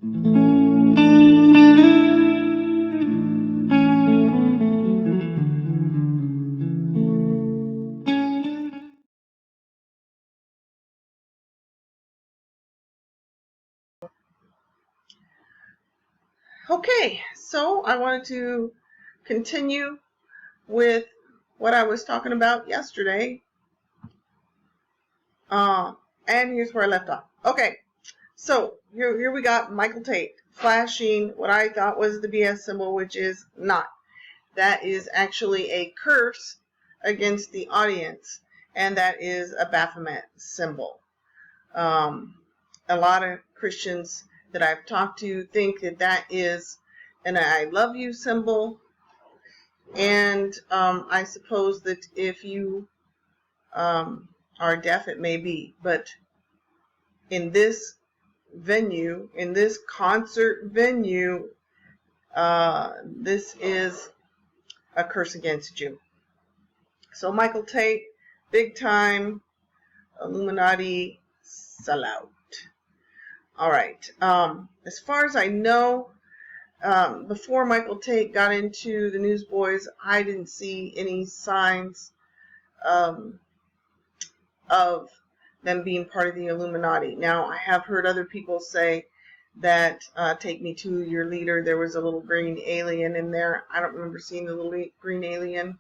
Okay, so I wanted to continue with what I was talking about yesterday. And here's where I left off. Okay, so here we got Michael Tate flashing what I thought was the BS symbol, which is not. That is actually a curse against the audience, and that is a Baphomet symbol. A lot of Christians that I've talked to think that that is an I love you symbol, and I suppose that if you are deaf, it may be, but in this venue, in this concert venue, this is a curse against you. So Michael Tate, big time Illuminati sellout. All right. As far as I know, before Michael Tate got into the Newsboys, I didn't see any signs of them being part of the Illuminati. Now, I have heard other people say that Take Me to Your Leader, there was a little green alien in there. I don't remember seeing the little green alien,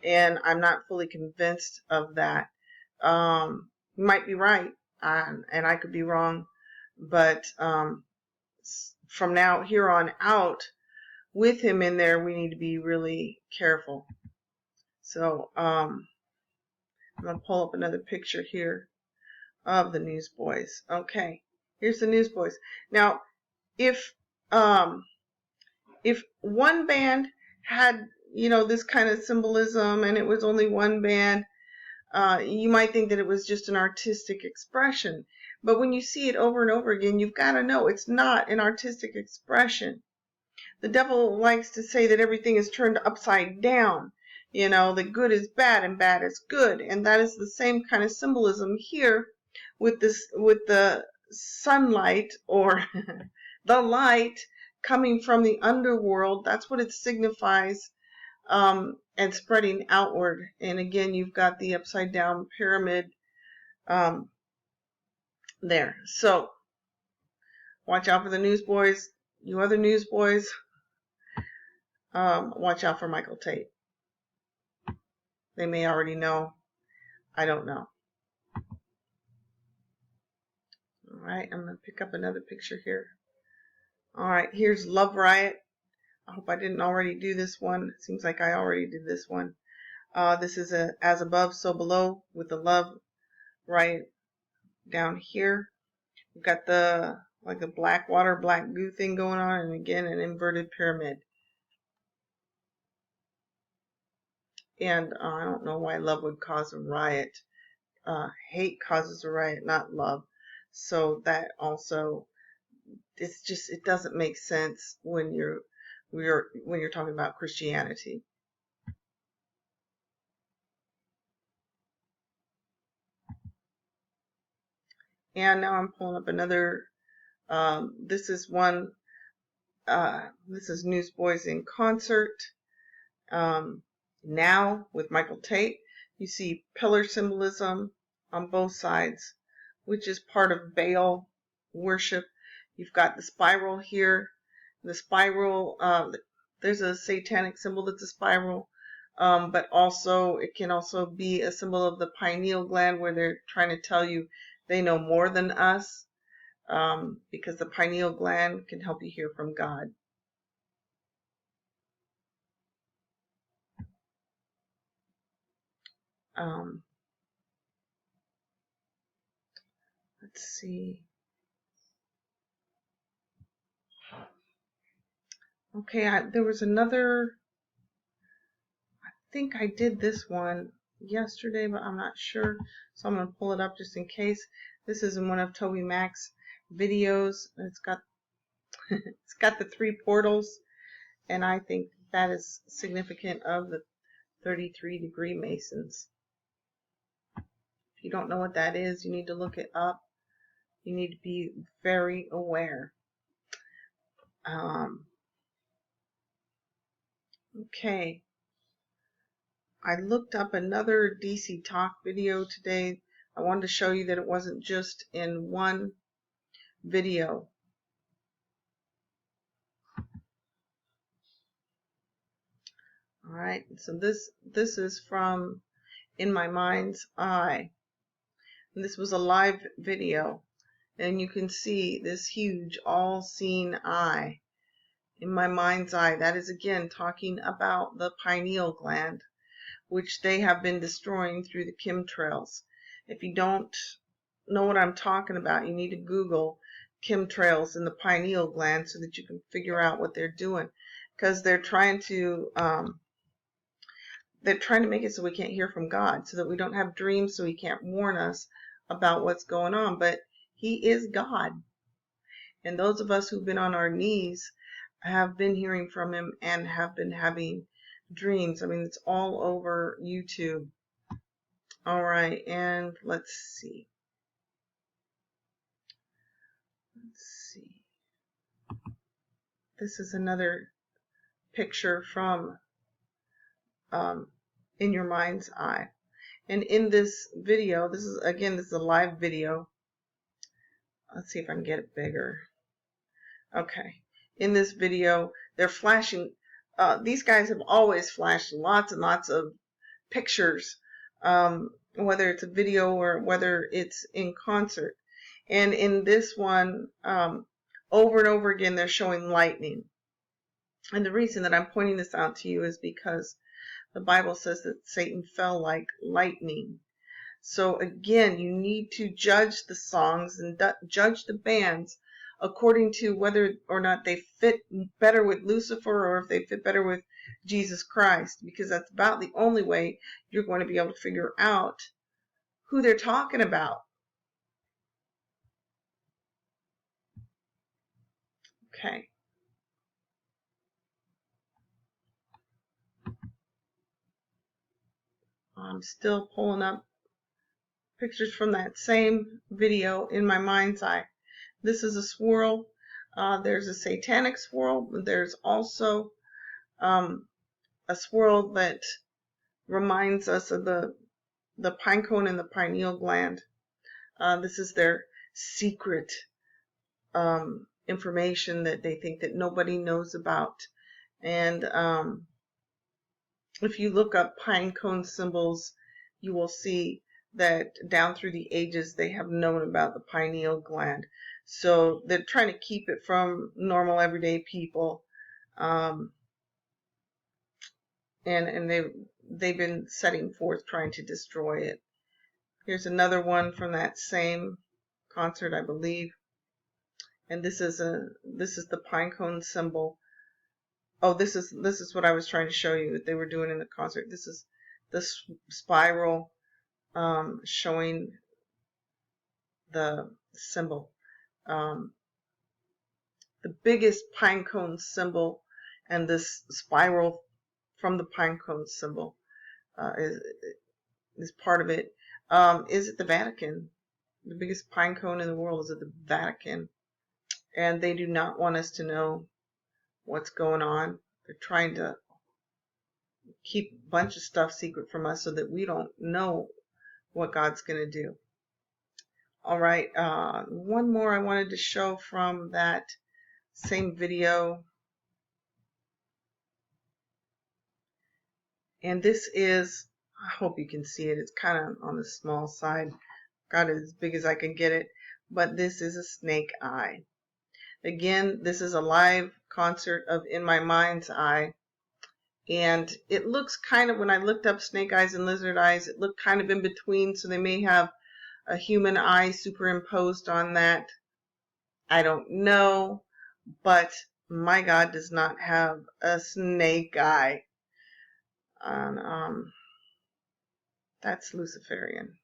and I'm not fully convinced of that. You might be right, and I could be wrong, but from now here on out, with him in there, we need to be really careful. So I'm going to pull up another picture here of the Newsboys. Okay, here's the Newsboys. Now, if one band had, this kind of symbolism, and it was only one band, you might think that it was just an artistic expression. But when you see it over and over again, you've got to know it's not an artistic expression. The devil likes to say that everything is turned upside down. That good is bad and bad is good. And that is the same kind of symbolism here with the sunlight or the light coming from the underworld. That's what it signifies, and spreading outward. And again, you've got the upside down pyramid there. So watch out for the Newsboys. You other Newsboys, watch out for Michael Tate. They may already know. I don't know. All right, I'm going to pick up another picture here. All right, here's Love Riot. I hope I didn't already do this one. It seems like I already did this one. This is a As Above, So Below with the Love Riot down here. We've got the like a black water, black goo thing going on, and again an inverted pyramid. And I don't know why love would cause a riot. Hate causes a riot, not love. So that also, it doesn't make sense when you're talking about Christianity. And now I'm pulling up another. This is one. This is Newsboys in Concert. Now with Michael Tate, you see pillar symbolism on both sides, which is part of Baal worship. You've got the spiral here. The spiral, there's a satanic symbol that's a spiral, but also it can also be a symbol of the pineal gland, where they're trying to tell you they know more than us, because the pineal gland can help you hear from God. Let's see. Okay, there was another, I think I did this one yesterday, but I'm not sure. So I'm going to pull it up just in case. This is in one of Toby Mack's videos. It's got it's got the 3 portals, and I think that is significant of the 33-degree Masons. If you don't know what that is, you need to look it up. You need to be very aware. Okay. I looked up another DC Talk video today. I wanted to show you that it wasn't just in one video. All right, so this is from In My Mind's Eye. And this was a live video, and you can see this huge all-seeing eye. In My Mind's Eye, that is again talking about the pineal gland, which they have been destroying through the chemtrails. If you don't know what I'm talking about, you need to Google chemtrails in the pineal gland so that you can figure out what they're doing, because they're trying to make it so we can't hear from God, so that we don't have dreams, so He can't warn us about what's going on. But He is God, and those of us who've been on our knees have been hearing from Him and have been having dreams. I mean, it's all over YouTube. All right, and let's see. This is another picture from In Your Mind's Eye. And in this video, this is a live video. Let's see if I can get it bigger. Okay. In this video, they're flashing. These guys have always flashed lots and lots of pictures, whether it's a video or whether it's in concert. And in this one, over and over again, they're showing lightning. And the reason that I'm pointing this out to you is because the Bible says that Satan fell like lightning. So again, you need to judge the songs and judge the bands according to whether or not they fit better with Lucifer or if they fit better with Jesus Christ, because that's about the only way you're going to be able to figure out who they're talking about. Okay. I'm still pulling up pictures from that same video In My Mind's Eye. This is a swirl. There's a satanic swirl. There's also a swirl that reminds us of the pine cone and the pineal gland. This is their secret information that they think that nobody knows about. And if you look up pine cone symbols, you will see that down through the ages they have known about the pineal gland. So they're trying to keep it from normal everyday people, and they've been setting forth trying to destroy it. Here's another one from that same concert, I believe, and this is the pine cone symbol. Oh, this is what I was trying to show you that they were doing in the concert. This is the spiral showing the symbol. The biggest pine cone symbol and this spiral from the pine cone symbol is part of it. Is at the Vatican. The biggest pine cone in the world is at the Vatican. And they do not want us to know what's going on. They're trying to keep a bunch of stuff secret from us so that we don't know what God's going to do. All right, one more I wanted to show from that same video. And this is, I hope you can see it. It's kind of on the small side. Got it as big as I can get it. But this is a snake eye. Again, this is a live concert of In My Mind's Eye. And it looks kind of, when I looked up snake eyes and lizard eyes, it looked kind of in between. So they may have a human eye superimposed on that. I don't know. But my God does not have a snake eye. And that's Luciferian.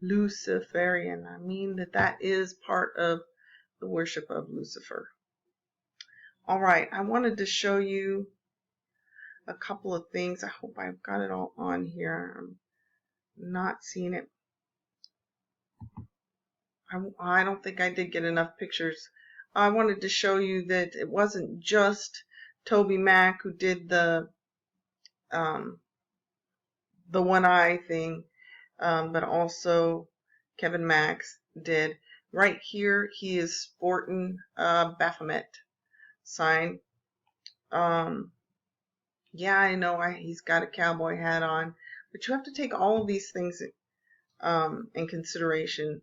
Luciferian. I mean that is part of the worship of Lucifer. All right, I wanted to show you a couple of things. I hope I've got it all on here. I'm not seeing it. I don't think I did get enough pictures I wanted to show you that it wasn't just Toby Mack who did the one eye thing, but also Kevin Max did. Right here, he is sporting a Baphomet sign. Yeah, I know he's got a cowboy hat on, but you have to take all of these things in consideration.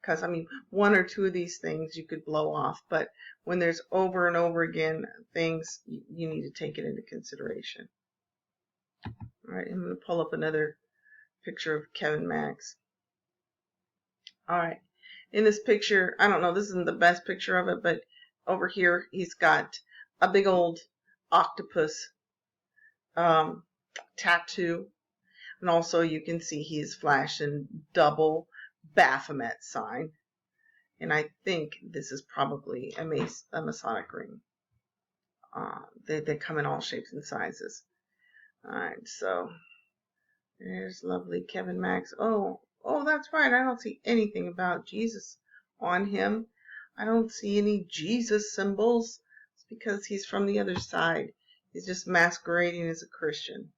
Because, I mean, one or two of these things you could blow off, but when there's over and over again things, you need to take it into consideration. All right, I'm going to pull up another picture of Kevin Max. All right, in this picture, I don't know, this isn't the best picture of it, but over here he's got a big old octopus tattoo, and also you can see he's flashing double Baphomet sign, and I think this is probably a Masonic ring. They come in all shapes and sizes. All right, so there's lovely Kevin Max. Oh, that's right. I don't see anything about Jesus on him. I don't see any Jesus symbols. It's because he's from the other side. He's just masquerading as a Christian.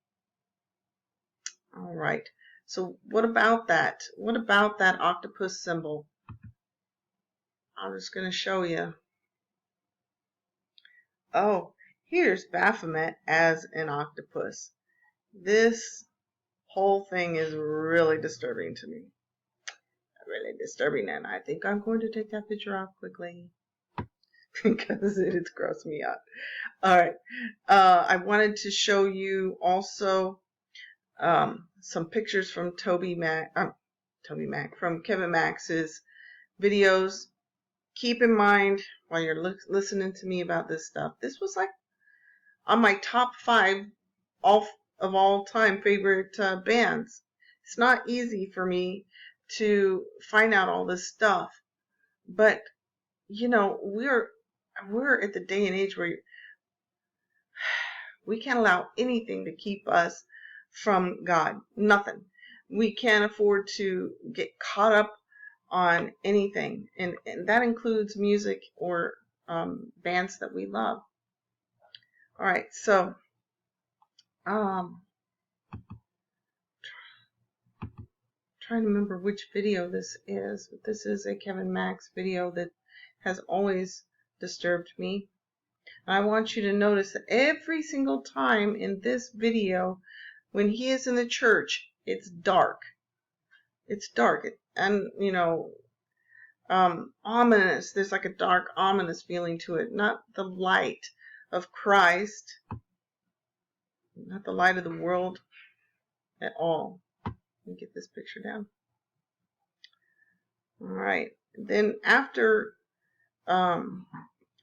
All right. So what about that? What about that octopus symbol? I'm just going to show you. Oh, here's Baphomet as an octopus. This whole thing is really disturbing to me. Really disturbing, and I think I'm going to take that picture off quickly because it's grossed me out. All right. I wanted to show you also some pictures from Toby Mack, from Kevin Max's videos. Keep in mind while you're listening to me about this stuff, this was like on my top 5 of all time favorite bands. It's not easy for me to find out all this stuff, but you know, we're at the day and age where we can't allow anything to keep us from God. Nothing. We can't afford to get caught up on anything, and that includes music or bands that we love. All right, so trying to remember which video this is, but this is a Kevin Max video that has always disturbed me. I want you to notice that every single time in this video, when he is in the church, it's dark. It's dark, and you know, ominous. There's like a dark, ominous feeling to it. Not the light of Christ, not the light of the world at all. Let me get this picture down. All right. Then after,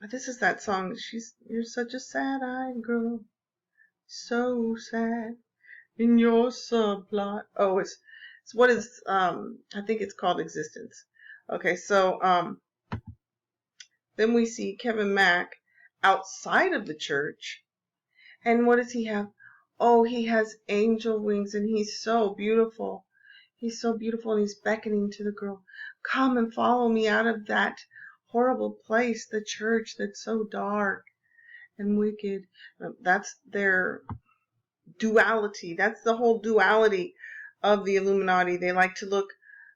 this is that song. You're such a sad-eyed girl, so sad in your subplot. Oh, it's what is I think it's called Existence. Okay, so then we see Kevin Mack outside of the church, and what does he have? Oh, he has angel wings, and he's so beautiful. He's so beautiful, and he's beckoning to the girl, come and follow me out of that horrible place, the church that's so dark and wicked. That's their duality. That's the whole duality of the Illuminati. They like to look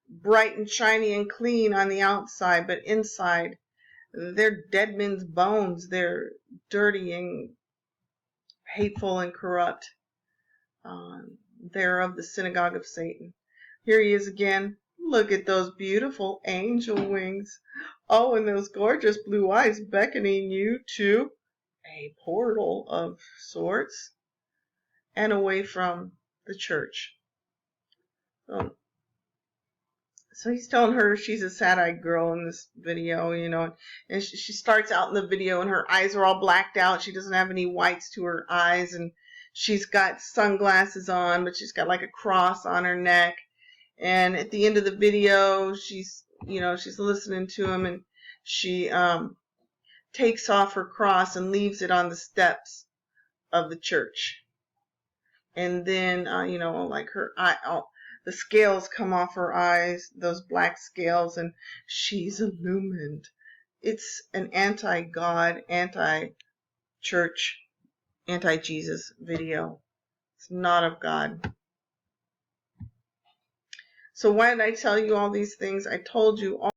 bright and shiny and clean on the outside, but inside, they're dead men's bones. They're dirty and hateful and corrupt. They're of the synagogue of Satan. Here he is again. Look at those beautiful angel wings. Oh, and those gorgeous blue eyes beckoning you to a portal of sorts and away from the church. So he's telling her she's a sad-eyed girl in this video, you know, and she starts out in the video and her eyes are all blacked out. She doesn't have any whites to her eyes, and she's got sunglasses on, but she's got like a cross on her neck. And at the end of the video, she's listening to him, and she takes off her cross and leaves it on the steps of the church. And then, like her eye, the scales come off her eyes, those black scales, and she's illumined. It's an anti-God, anti-church, anti-Jesus video. It's not of God. So why did I tell you all these things? I told you all